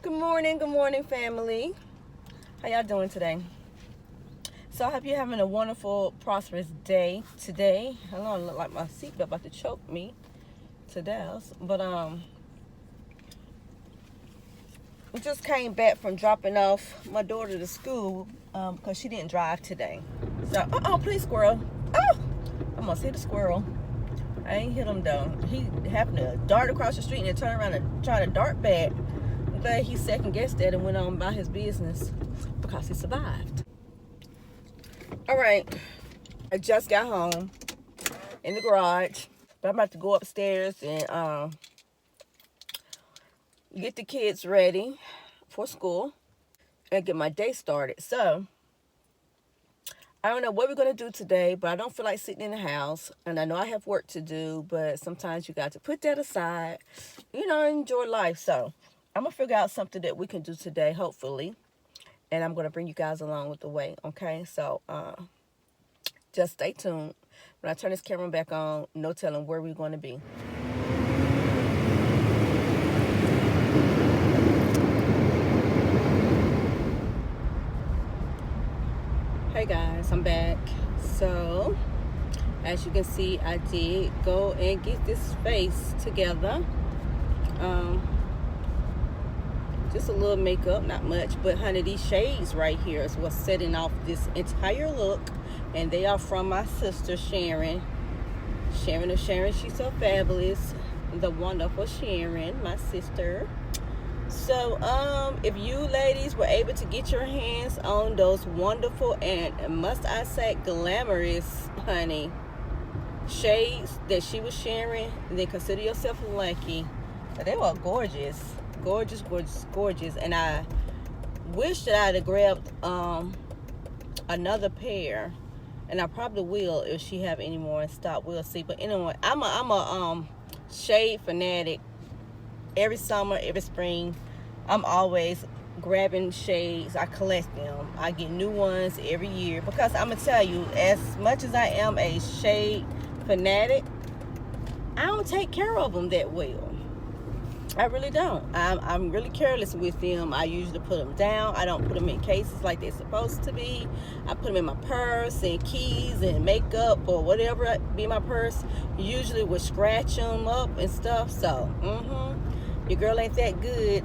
Good morning, family. How y'all doing today? So I hope you're having a wonderful, prosperous day today. I know I look like my seatbelt about to choke me to death, but we just came back from dropping off my daughter to school because she didn't drive today. So, please, squirrel. Oh, I almost hit a squirrel. I ain't hit him though. He happened to dart across the street and then turn around and try to dart back. I'm glad he second guessed that and went on about his business because he survived. All right, I just got home in the garage, but I'm about to go upstairs and get the kids ready for school and get my day started. So I don't know what we're going to do today, but I don't feel like sitting in the house. And I know I have work to do, but sometimes you got to put that aside, enjoy life. So I'm going to figure out something that we can do today, hopefully. And I'm going to bring you guys along with the way, okay? So just stay tuned. When I turn this camera back on, no telling where we're going to be. Hey guys, I'm back. So as you can see, I did go and get this face together. Just a little makeup, not much, but honey, these shades right here is what's setting off this entire look, and they are from my sister Sharon. Sharon, she's so fabulous, the wonderful Sharon, my sister. So if you ladies were able to get your hands on those wonderful and, must I say, glamorous, honey, shades that she was sharing, then consider yourself lucky. They were gorgeous, and I wish that I'd have grabbed another pair, and I probably will if she have any more in stock. We'll see. But anyway, I'm a shade fanatic. Every summer, every spring, I'm always grabbing shades. I collect them. I get new ones every year because I'm gonna tell you, as much as I am a shade fanatic, I don't take care of them that well. I really don't. I'm really careless with them. I usually put them down. I don't put them in cases like they're supposed to be. I put them in my purse and keys and makeup or whatever be my purse. Usually would scratch them up and stuff. So, your girl ain't that good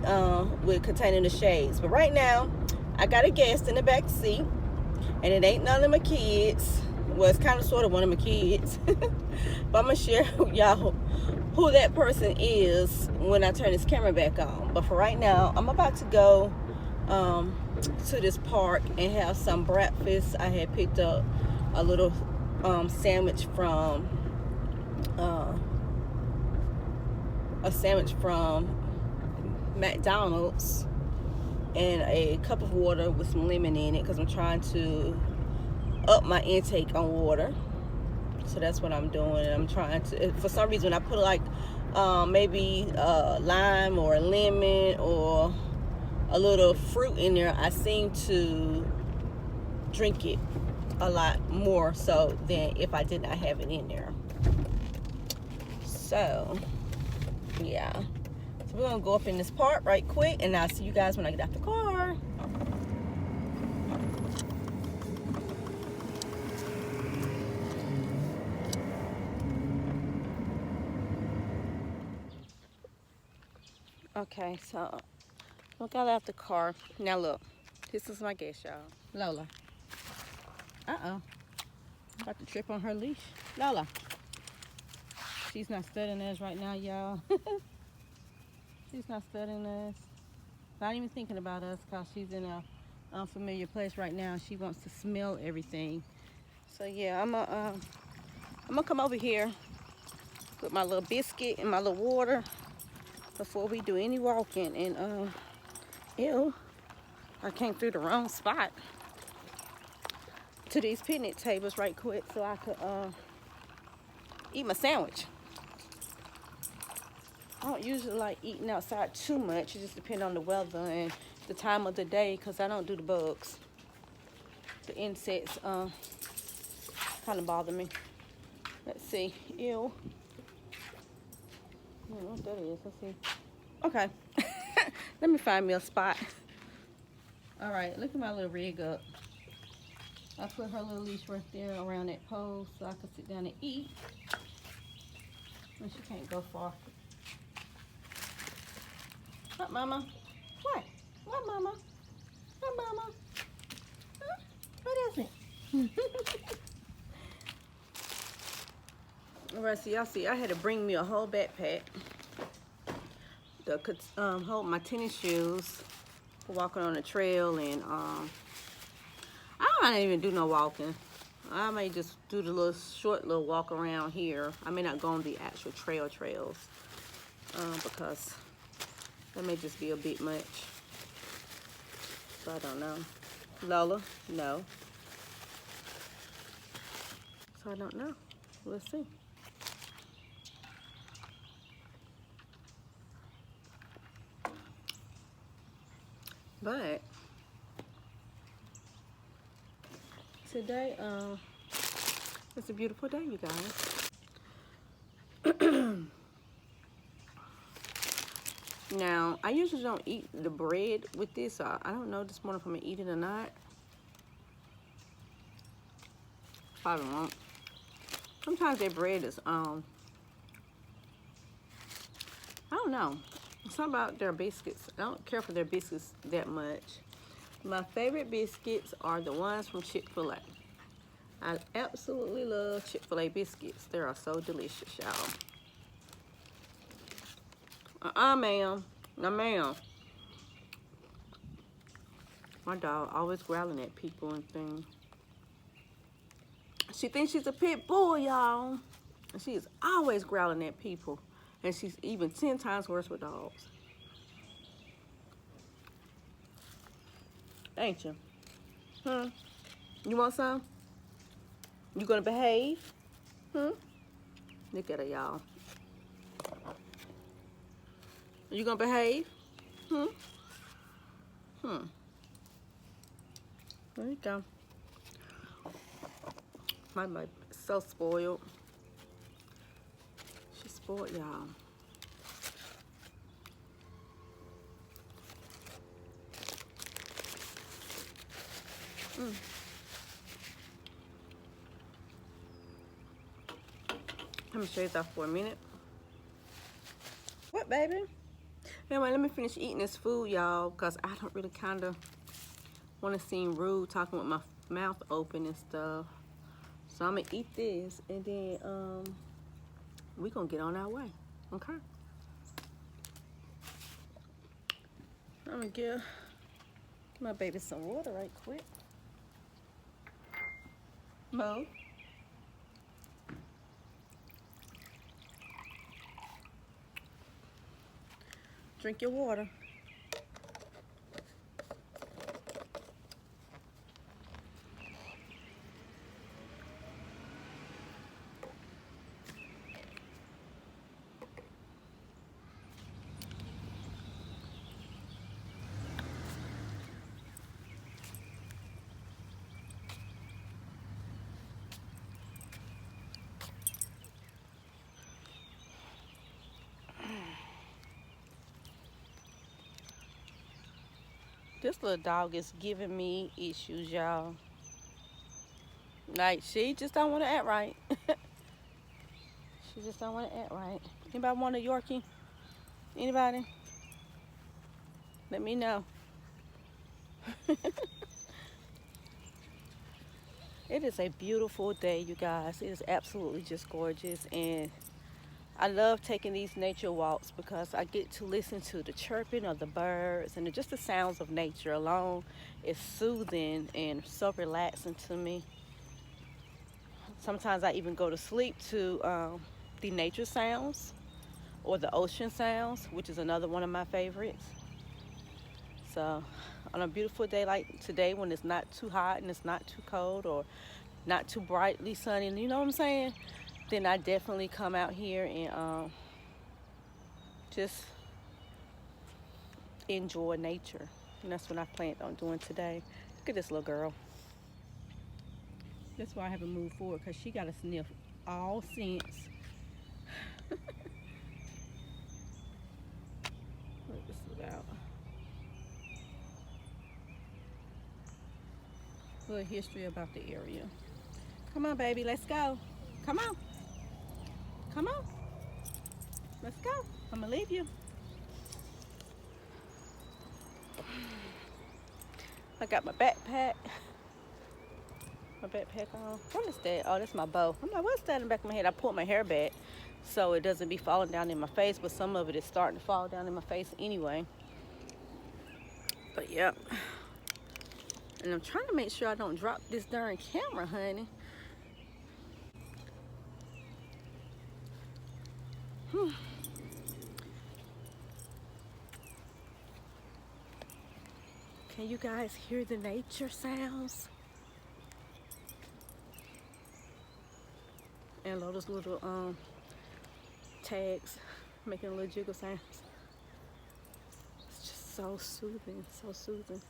with containing the shades. But right now, I got a guest in the back seat, and it ain't none of my kids. Well, it's kind of sort of one of my kids. But I'm going to share with y'all who that person is when I turn this camera back on. But for right now, I'm about to go to this park and have some breakfast. I had picked up a little sandwich from McDonald's and a cup of water with some lemon in it because I'm trying to up my intake on water. So that's what I'm doing. I'm trying to, for some reason, I put like maybe lime or a lemon or a little fruit in there, I seem to drink it a lot more so than if I did not have it in there. So yeah, so we're gonna go up in this park right quick, and I'll see you guys when I get out the car. Okay, so I got out the car. Now look, this is my guest, y'all. Lola. About to trip on her leash. Lola. She's not studying us right now, y'all. She's not studying us. Not even thinking about us because she's in a unfamiliar place right now. She wants to smell everything. So yeah, I'm gonna come over here with my little biscuit and my little water before we do any walking. And ew, I came through the wrong spot to these picnic tables right quick so I could eat my sandwich. I don't usually like eating outside too much. It just depends on the weather and the time of the day because I don't do the bugs. The insects kind of bother me. Let's see. Ew. I don't know what that is. Let's see. Okay. Let me find me a spot. All right, look at my little rig up. I put her little leash right there around that pole so I can sit down and eat. And she can't go far. What, Mama? What? What, Mama? What, Mama? Huh? What is it? All right, so y'all see, I had to bring me a whole backpack that could hold my tennis shoes for walking on the trail, and I might not even do no walking. I may just do the little short little walk around here. I may not go on the actual trails because that may just be a bit much. So I don't know. Lola, no. So I don't know. We'll see. But today, it's a beautiful day, you guys. Now, I usually don't eat the bread with this. So I don't know this morning if I'm gonna eat it or not. Probably won't. Sometimes their bread is, I don't know. Something about their biscuits. I don't care for their biscuits that much. My favorite biscuits are the ones from Chick-fil-A. I absolutely love Chick-fil-A biscuits. They are so delicious, y'all. Ma'am. No, ma'am. My dog always growling at people and things. She thinks she's a pit bull, y'all. And she is always growling at people. And she's even 10 times worse with dogs. Ain't you? You want some? You gonna behave? Look at her, y'all. You gonna behave? There you go. My baby is so spoiled. She's spoiled, y'all. Let me shade off for a minute. What, baby? Anyway, let me finish eating this food, y'all, because I don't really kind of want to seem rude talking with my mouth open and stuff. So I'm going to eat this, and then we're going to get on our way, okay? I'm going to give my baby some water right quick. Mo. Drink your water. This little dog is giving me issues, y'all. Like, she just don't want to act right. She just don't want to act right. Anybody want a Yorkie? Anybody? Let me know. It is a beautiful day, you guys. It is absolutely just gorgeous. And I love taking these nature walks because I get to listen to the chirping of the birds and just the sounds of nature alone. It's soothing and so relaxing to me. Sometimes I even go to sleep to the nature sounds or the ocean sounds, which is another one of my favorites. So on a beautiful day like today, when it's not too hot and it's not too cold or not too brightly sunny, you know what I'm saying? Then I definitely come out here and just enjoy nature. And that's what I planned on doing today. Look at this little girl. That's why I haven't moved forward, because she got to sniff all since. Look this about. A little history about the area. Come on, baby, let's go. Come on. Come on. Let's go. I'm gonna leave you. I got my backpack. My backpack on. What is that? Oh, that's my bow. I'm like, what's that in the back of my head? I pulled my hair back so it doesn't be falling down in my face, but some of it is starting to fall down in my face anyway. But yeah. And I'm trying to make sure I don't drop this darn camera, honey. Can you guys hear the nature sounds? And all those little tags making little jiggle sounds. It's just so soothing, so soothing.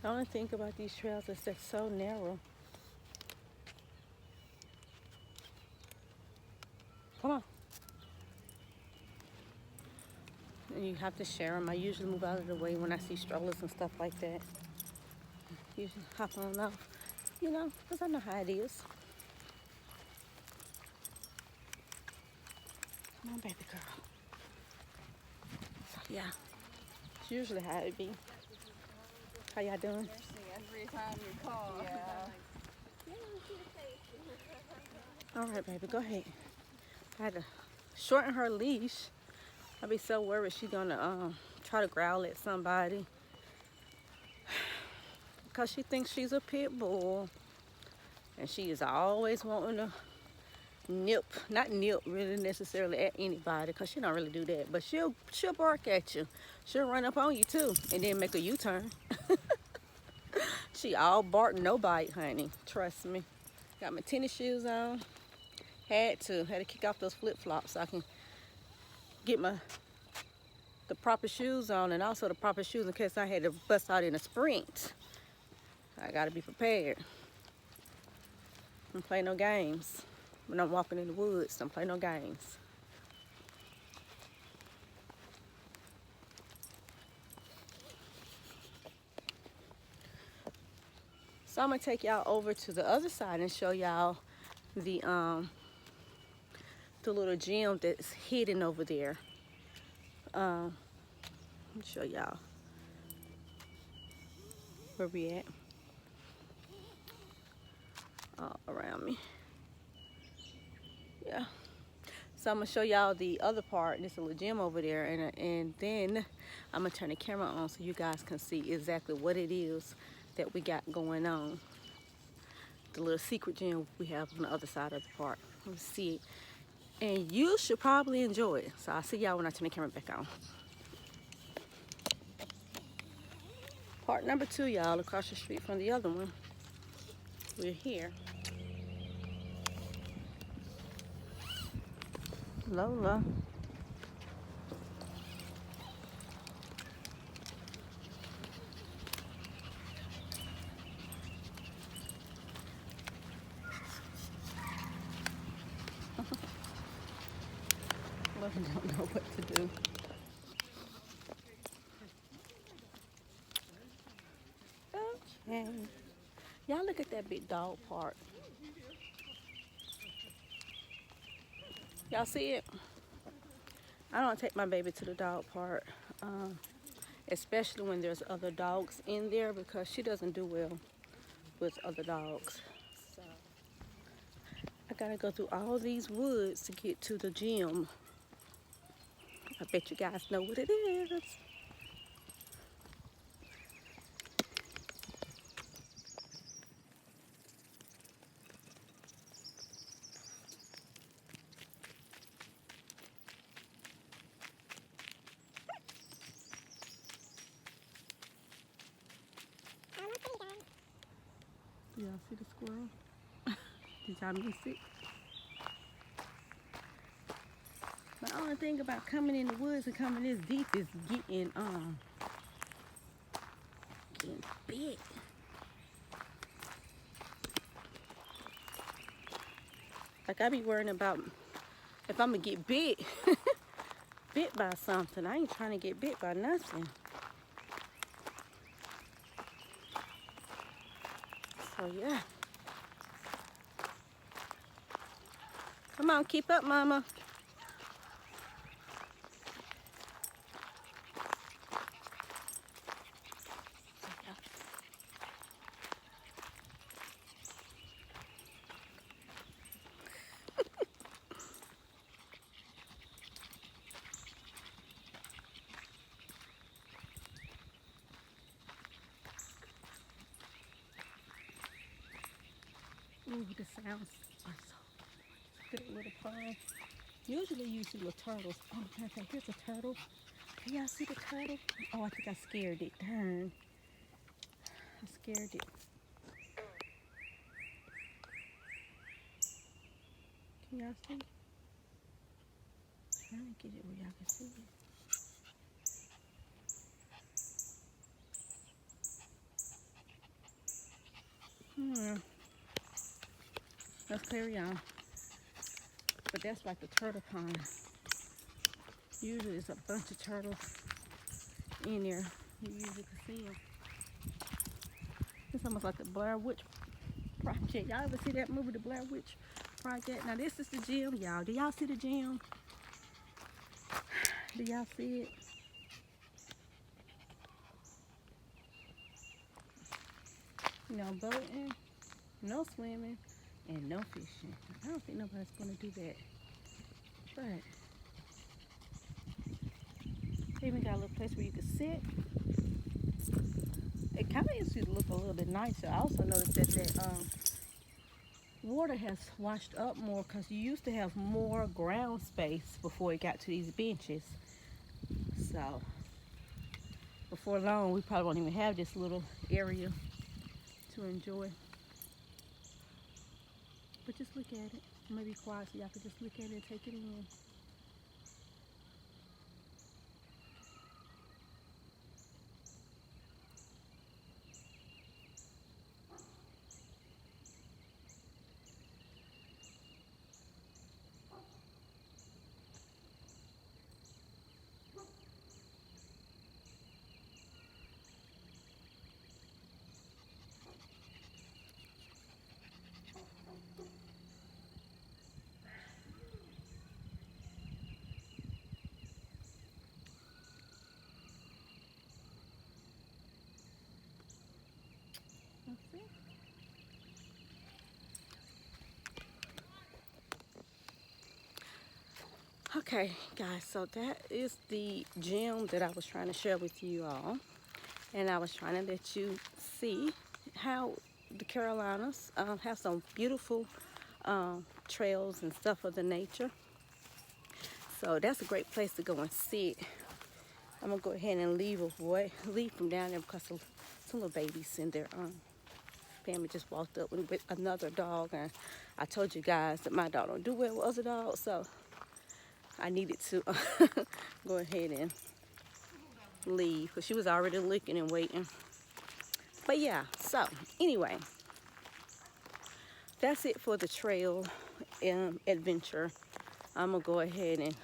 The only thing about these trails is they're so narrow. Come on. And you have to share them. I usually move out of the way when I see strollers and stuff like that. Usually hop on off, you know, because I know how it is. Come on, baby girl. So, yeah, it's usually how it be. How y'all doing? Every time you call. Yeah. All right, baby, go ahead. I had to shorten her leash. I'd be so worried she's gonna try to growl at somebody because she thinks she's a pit bull, and she is always wanting to not nip really necessarily at anybody, because she don't really do that, but she'll bark at you. She'll run up on you too and then make a U-turn. She all bark, no bite, honey. Trust me. Got my tennis shoes on. Had to kick off those flip-flops so I can get the proper shoes on, and also the proper shoes in case I had to bust out in a sprint. I gotta be prepared. Don't play no games. When I'm walking in the woods, don't play no games. So I'm gonna take y'all over to the other side and show y'all the little gym that's hidden over there. Let me show y'all where we at. All around me. Yeah. So I'm gonna show y'all the other part. There's a little gym over there, and then I'm gonna turn the camera on so you guys can see exactly what it is that we got going on. The little secret gym we have on the other side of the park. Let's see it. And you should probably enjoy it. So I'll see y'all when I turn the camera back on. Part number 2, y'all, across the street from the other one. We're here. Lola. Lola don't know what to do. Okay. Y'all look at that big dog park. Y'all see it? I don't take my baby to the dog park, especially when there's other dogs in there, because she doesn't do well with other dogs. So I gotta go through all these woods to get to the gym. I bet you guys know what it is. Y'all see the squirrel? Did y'all miss it? The only thing about coming in the woods and coming this deep is getting bit. Like I be worrying about if I'm gonna get bit bit by something. I ain't trying to get bit by nothing. So yeah. Come on, keep up, mama. Ooh, the sounds are so good. Little pond. Usually you see little turtles. Oh, okay, here's a turtle. Can y'all see the turtle? Oh, I think I scared it. Darn. I scared it. Can y'all see? I'm trying to get it where y'all can see it. Let's carry on. But that's like the turtle pond. Usually it's a bunch of turtles in there. You usually can see them. It's almost like the Blair Witch Project. Y'all ever see that movie, the Blair Witch Project? Now this is the gym, y'all. Do y'all see the gym? Do y'all see it? No boating, no swimming, and no fishing. I don't think nobody's gonna do that. But they even got a little place where you can sit. It kind of used to look a little bit nicer. I also noticed that water has washed up more because you used to have more ground space before it got to these benches. So before long, we probably won't even have this little area to enjoy. But just look at it. I'm gonna be quiet so y'all can just look at it and take it in. That's it. Okay, guys, so that is the gem that I was trying to share with you all. And I was trying to let you see how the Carolinas have some beautiful trails and stuff of the nature. So that's a great place to go and sit. I'm gonna go ahead and leave from down there because some little babies in there. Family just walked up with another dog, and I told you guys that my dog don't do well with other dogs, so I needed to go ahead and leave because she was already looking and waiting. But yeah, so anyway, that's it for the trail adventure. I'm gonna go ahead and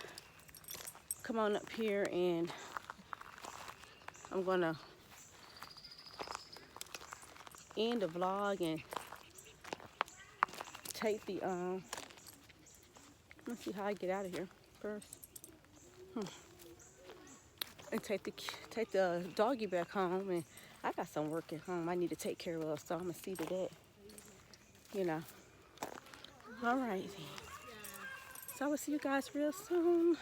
come on up here, and I'm gonna end the vlog and take the let's see how I get out of here first. And take the doggy back home, and I got some work at home I need to take care of, so I'm gonna see to that, you know. All right, so I will see you guys real soon.